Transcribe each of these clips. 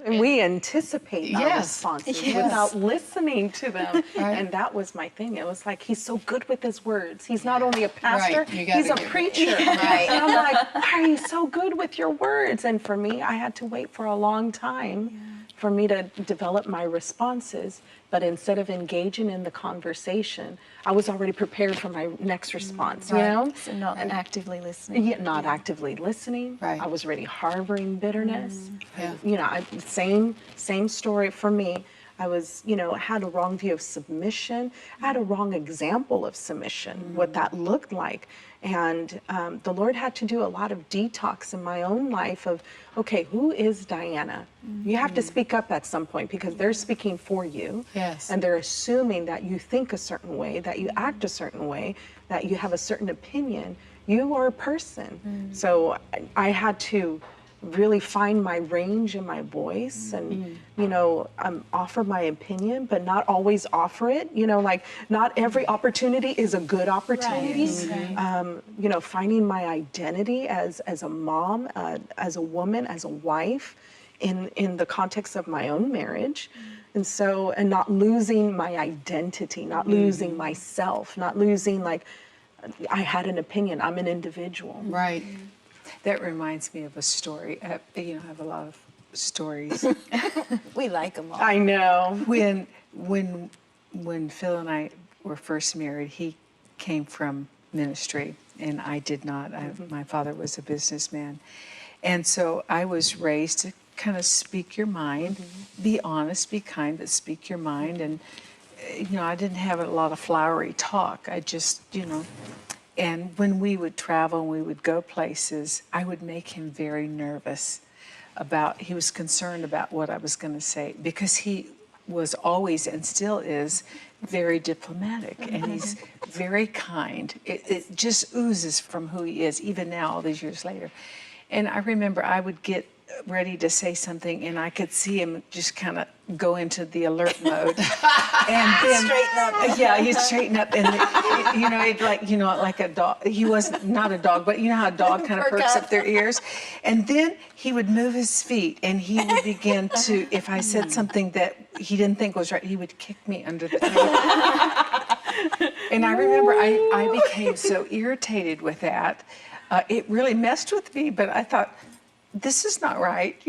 And we anticipate our Yes. responses Yes. without listening to them. Right. And that was my thing. It was like, he's so good with his words. He's not only a pastor, Right. You gotta he's a get- preacher. Right. And I'm like, why are you so good with your words? And for me, I had to wait for a long time for me to develop my responses. But instead of engaging in the conversation, I was already prepared for my next response, you know? So not actively listening. Yet not actively listening. Right. I was already harboring bitterness. Yeah. You know, same story for me. I was, had a wrong view of submission. I had a wrong example of submission, what that looked like. And the Lord had to do a lot of detox in my own life of, okay, who is Diana? You have to speak up at some point because they're speaking for you. Yes. And they're assuming that you think a certain way, that you act a certain way, that you have a certain opinion. You are a person. So I had to really find my range in my voice and, offer my opinion, but not always offer it. Like not every opportunity is a good opportunity. Finding my identity as a mom, as a woman, as a wife in the context of my own marriage. And not losing my identity, not losing myself, not losing like, I had an opinion, I'm an individual. Right. That reminds me of a story. I have a lot of stories. We like them all. I know. When Phil and I were first married, he came from ministry, and I did not. My father was a businessman, and so I was raised to kind of speak your mind, be honest, be kind, but speak your mind. And I didn't have a lot of flowery talk. I just, And when we would travel and we would go places, I would make him very nervous he was concerned about what I was going to say because he was always and still is very diplomatic and he's very kind. It just oozes from who he is, even now, all these years later. And I remember I would get ready to say something and I could see him just kind of go into the alert mode. And then Straighten up. Yeah, he'd straighten up and he'd like a dog. He was not a dog, but you know how a dog kind of perks up their ears. And then he would move his feet and he would begin to, if I said something that he didn't think was right, he would kick me under the table. And I remember I became so irritated with that. It really messed with me, but I thought, this is not right,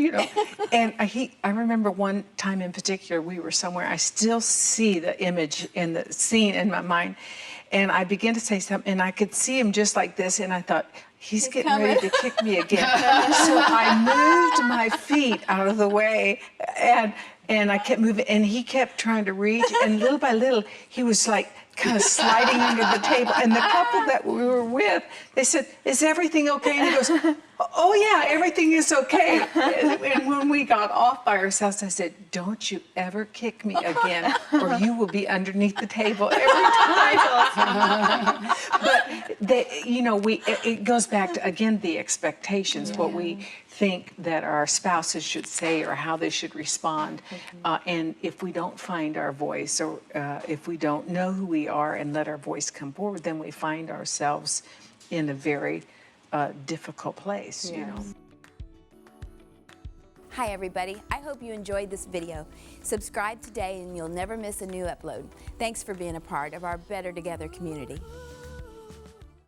And I remember one time in particular, we were somewhere, I still see the image and the scene in my mind. And I began to say something, and I could see him just like this, and I thought, he's getting ready to kick me again. So I moved my feet out of the way, and I kept moving, and he kept trying to reach, and little by little, he was like, kind of sliding under the table. And the couple that we were with, they said, is everything okay? And he goes, oh yeah, everything is okay. And when we got off by ourselves, I said, don't you ever kick me again or you will be underneath the table every time. But it goes back to, again, the expectations, what we think that our spouses should say or how they should respond. And if we don't find our voice or if we don't know who we are and let our voice come forward, then we find ourselves in a very difficult place, Hi everybody, I hope you enjoyed this video. Subscribe today and you'll never miss a new upload. Thanks for being a part of our Better Together community.